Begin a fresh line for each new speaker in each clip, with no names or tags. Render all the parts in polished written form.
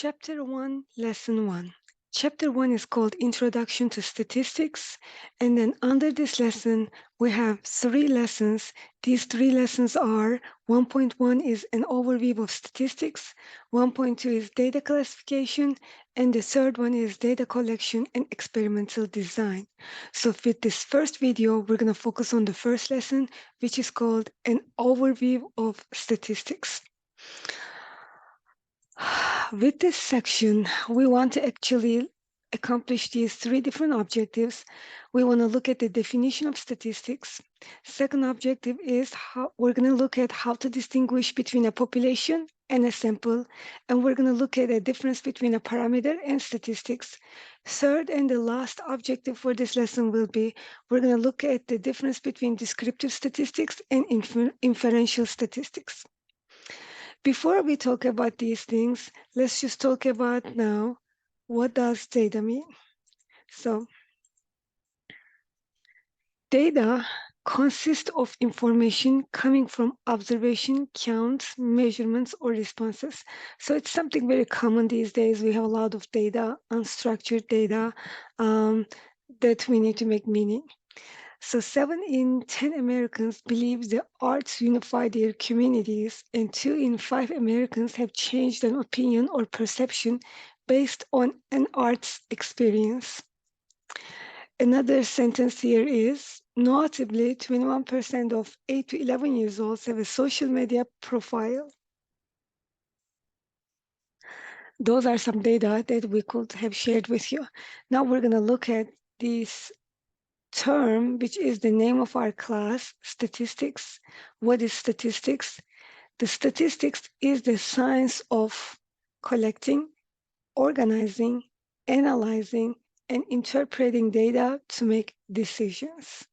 Chapter 1, Lesson 1. Chapter 1 is called Introduction to Statistics, and then under this lesson, we have 3 lessons. These 3 lessons are 1.1 is an overview of statistics, 1.2 is data classification, and the third one is data collection and experimental design. So with this first video, we're going to focus on the first lesson, which is called an overview of statistics. With this section, we want to actually accomplish these 3 different objectives. We want to look at the definition of statistics. Second objective is how we're going to look at how to distinguish between a population and a sample, and we're going to look at the difference between a parameter and statistics. Third and the last objective for this lesson will be we're going to look at the difference between descriptive statistics and inferential statistics. Before we talk about these things, let's just talk about now, what does data mean? So data consists of information coming from observation, counts, measurements, or responses. So it's something very common these days. We have a lot of data, unstructured data, that we need to make meaning. So 7 in 10 Americans believe the arts unify their communities, and 2 in 5 Americans have changed an opinion or perception based on an arts experience. Another sentence here is, notably, 21% of 8 to 11 years olds have a social media profile. Those are some data that we could have shared with you. Now we're going to look at these term, which is the name of our class, statistics. What is statistics? The statistics is the science of collecting, organizing, analyzing, and interpreting data to make decisions.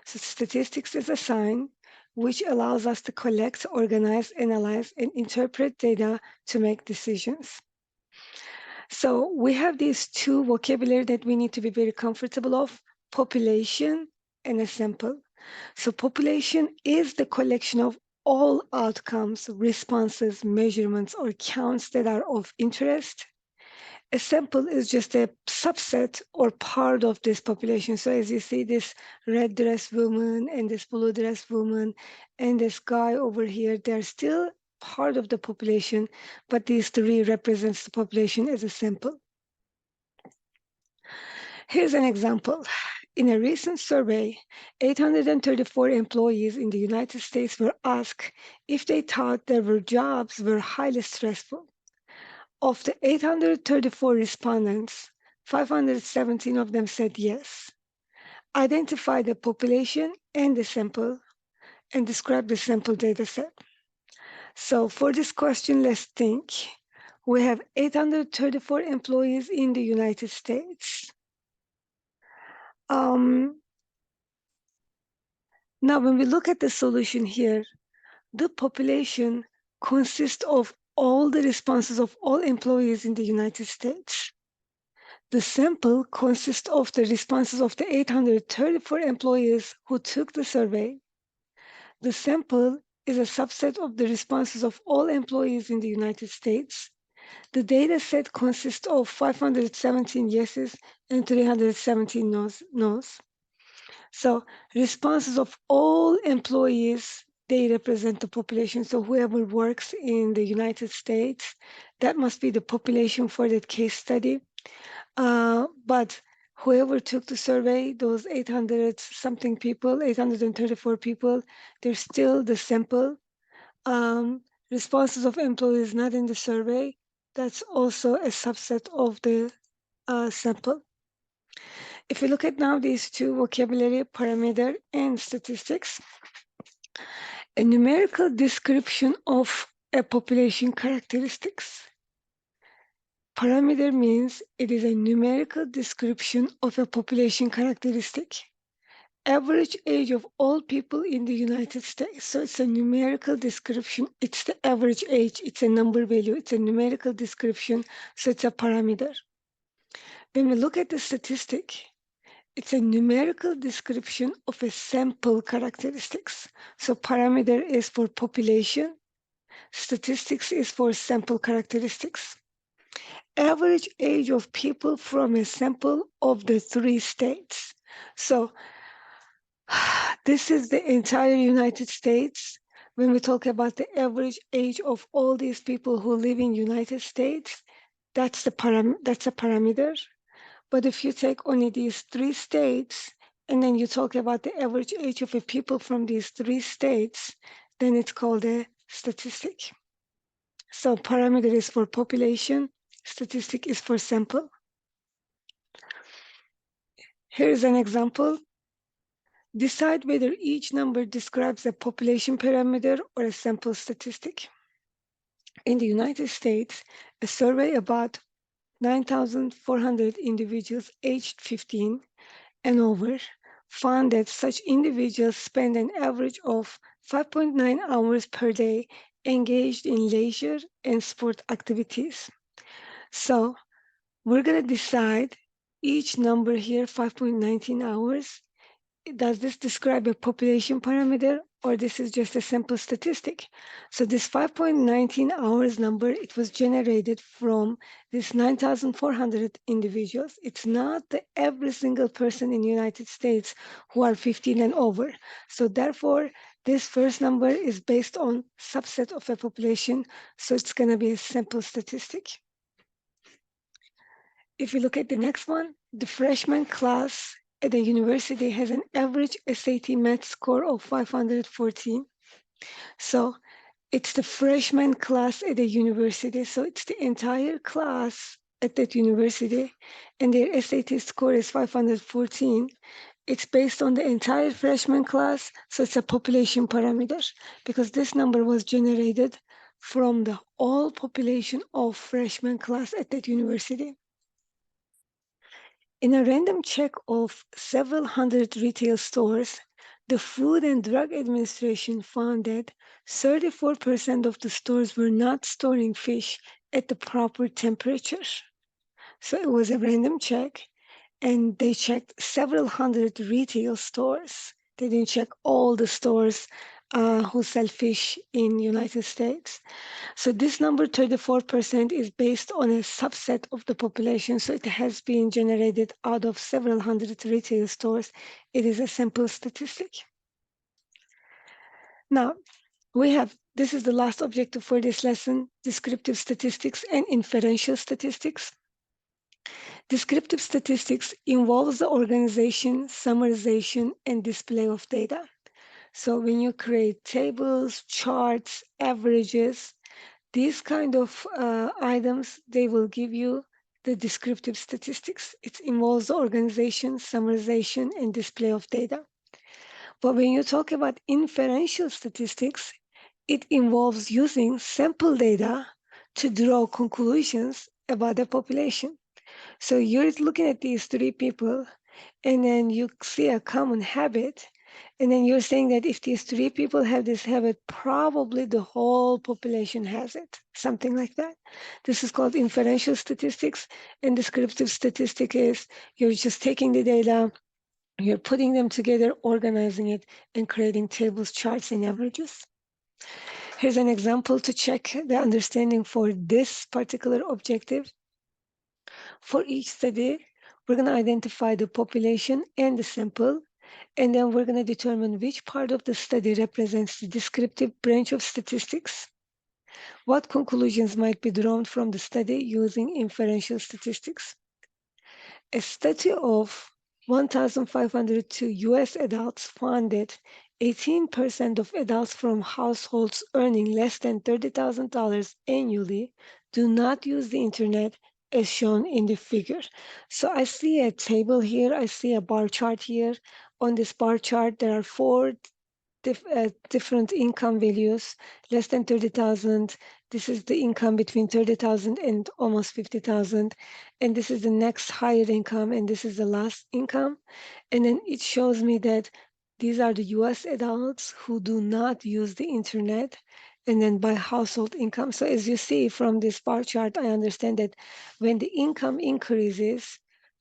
So statistics is a science which allows us to collect, organize, analyze, and interpret data to make decisions. So we have these 2 vocabulary that we need to be very comfortable of, population and a sample. So population is the collection of all outcomes, responses, measurements, or counts that are of interest. A sample is just a subset or part of this population. So as you see, this red dress woman and this blue dress woman and this guy over here, they're still part of the population, but these 3 represents the population as a sample. Here's an example. In a recent survey, 834 employees in the United States were asked if they thought their jobs were highly stressful. Of the 834 respondents, 517 of them said yes. Identify the population and the sample and describe the sample data set. So for this question, let's think. We have 834 employees in the United States. Now, when we look at the solution here, the population consists of all the responses of all employees in the United States. The sample consists of the responses of the 834 employees who took the survey. The sample is a subset of the responses of all employees in the United States. The data set consists of 517 yeses and 317 no's. So responses of all employees, they represent the population. So whoever works in the United States, that must be the population for that case study. But whoever took the survey, those 800 something people, 834 people, they're still the sample. Responses of employees not in the survey, that's also a subset of the sample. If we look at now these 2 vocabulary, parameter and statistics, a numerical description of a population characteristics. Parameter means it is a numerical description of a population characteristic. Average age of all people in the United States. So it's a numerical description. It's the average age. It's a number value. It's a numerical description. So it's a parameter. When we look at the statistic, it's a numerical description of a sample characteristics. So parameter is for population, statistics is for sample characteristics. average age of people from a sample of the 3 states. So this is the entire United States. When we talk about the average age of all these people who live in United States, that's a parameter. But if you take only these 3 states, and then you talk about the average age of a people from these 3 states, then it's called a statistic. So parameter is for population, statistic is for sample. Here is an example. Decide whether each number describes a population parameter or a sample statistic. In the United States, a survey about 9,400 individuals aged 15 and over found that such individuals spend an average of 5.9 hours per day engaged in leisure and sport activities. So we're going to decide each number here, 5.19 hours. Does this describe a population parameter or this is just a simple statistic? So this 5.19 hours number, it was generated from this 9,400 individuals. It's not the every single person in the United States who are 15 and over. So therefore, this first number is based on subset of a population. So it's going to be a simple statistic. If you look at the next one, the freshman class at the university has an average SAT math score of 514. So it's the freshman class at the university. So it's the entire class at that university, and their SAT score is 514. It's based on the entire freshman class, so it's a population parameter because this number was generated from the all population of freshman class at that university. In a random check of several hundred retail stores, the Food and Drug Administration found that 34% of the stores were not storing fish at the proper temperature. So it was a random check, and they checked several hundred retail stores. They didn't check all the stores who sell fish in United States. So this number 34% is based on a subset of the population. So it has been generated out of several hundred retail stores. It is a simple statistic. Now, this is the last objective for this lesson, descriptive statistics and inferential statistics. Descriptive statistics involves the organization, summarization, and display of data. So when you create tables, charts, averages, these kind of items, they will give you the descriptive statistics. It involves the organization, summarization, and display of data. But when you talk about inferential statistics, it involves using sample data to draw conclusions about the population. So you're looking at these 3 people, and then you see a common habit, and then you're saying that if these 3 people have this habit, probably the whole population has it, something like that. This is called inferential statistics, and descriptive statistic is you're just taking the data, you're putting them together, organizing it, and creating tables, charts, and averages. Here's an example to check the understanding for this particular objective. For each study, we're going to identify the population and the sample, and then we're going to determine which part of the study represents the descriptive branch of statistics. What conclusions might be drawn from the study using inferential statistics? A study of 1,502 US adults found that 18% of adults from households earning less than $30,000 annually do not use the internet as shown in the figure. So I see a table here, I see a bar chart here. On this bar chart, there are 4 different income values, less than 30,000. This is the income between 30,000 and almost 50,000. And this is the next higher income, and this is the last income. And then it shows me that these are the US adults who do not use the internet, and then by household income. So as you see from this bar chart, I understand that when the income increases,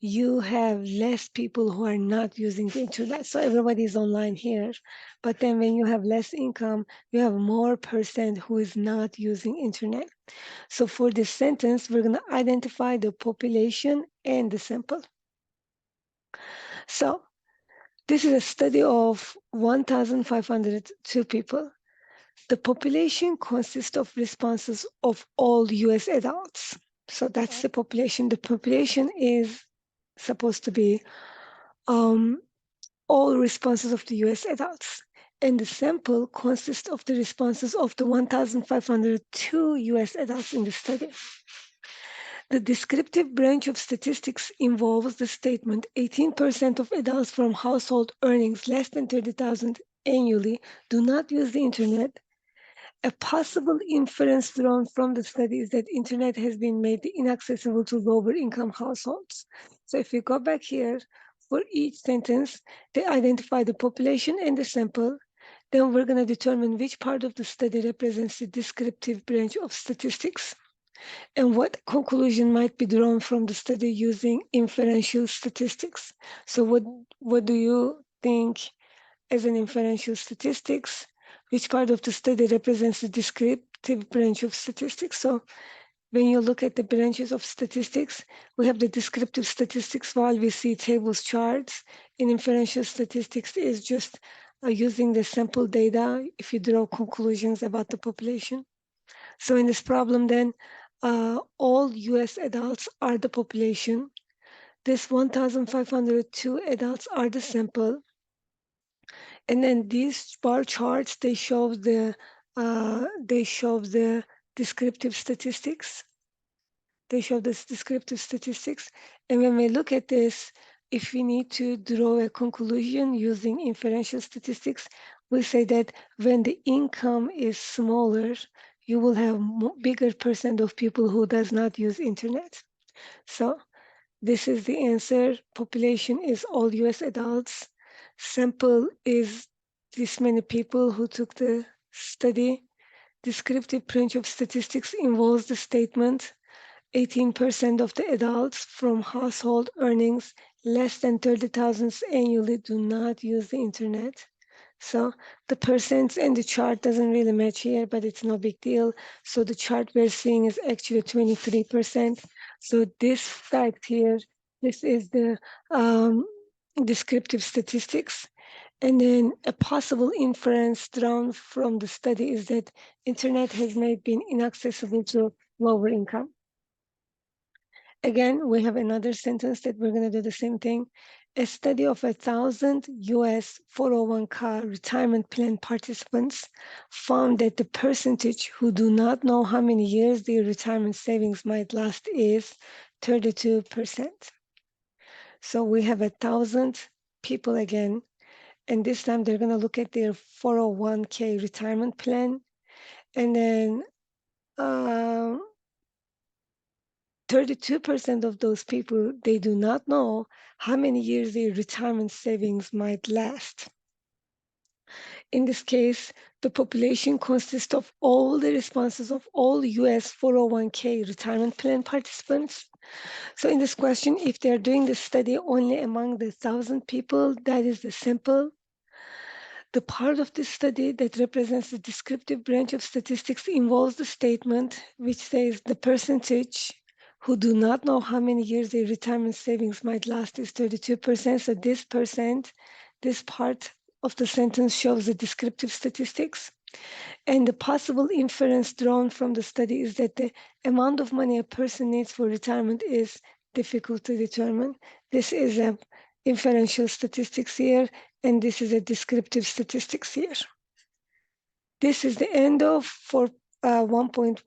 you have less people who are not using the internet. So everybody is online here. But then when you have less income, you have more percent who is not using internet. So for this sentence, we're going to identify the population and the sample. So this is a study of 1,502 people. The population consists of responses of all US adults. So that's the population. The population is supposed to be all responses of the US adults. And the sample consists of the responses of the 1,502 US adults in the study. The descriptive branch of statistics involves the statement 18% of adults from household earnings less than 30,000 annually do not use the internet. A possible inference drawn from the study is that internet has been made inaccessible to lower income households. So if we go back here, for each sentence, they identify the population and the sample. Then we're going to determine which part of the study represents the descriptive branch of statistics and what conclusion might be drawn from the study using inferential statistics. So what do you think as an inferential statistics? Which part of the study represents the descriptive branch of statistics? So when you look at the branches of statistics, we have the descriptive statistics while we see tables, charts. In inferential statistics is just using the sample data if you draw conclusions about the population. So in this problem then, all US adults are the population. This 1,502 adults are the sample. And then these bar charts, they show the descriptive statistics. They show this descriptive statistics. And when we look at this, if we need to draw a conclusion using inferential statistics, we say that when the income is smaller, you will have bigger percent of people who does not use internet. So this is the answer. Population is all US adults. Sample is this many people who took the study. Descriptive branch of statistics involves the statement 18% of the adults from household earnings less than 30,000 annually do not use the internet. So the percents and the chart doesn't really match here, but it's no big deal. So the chart we're seeing is actually 23%. So this fact here, this is the descriptive statistics. And then a possible inference drawn from the study is that internet has been inaccessible to lower income. Again, we have another sentence that we're going to do the same thing. A study of 1,000 US 401k retirement plan participants found that the percentage who do not know how many years their retirement savings might last is 32%. So we have 1,000 people again, and this time they're going to look at their 401k retirement plan, and then 32% of those people, they do not know how many years their retirement savings might last. In this case, the population consists of all the responses of all US 401k retirement plan participants. So in this question, if they're doing the study only among the 1,000 people, that is the sample. The part of the study that represents the descriptive branch of statistics involves the statement which says the percentage who do not know how many years their retirement savings might last is 32%. So this part of the sentence shows the descriptive statistics. And the possible inference drawn from the study is that the amount of money a person needs for retirement is difficult to determine. This is a inferential statistics here, and this is a descriptive statistics here. This is the end of for 1.1.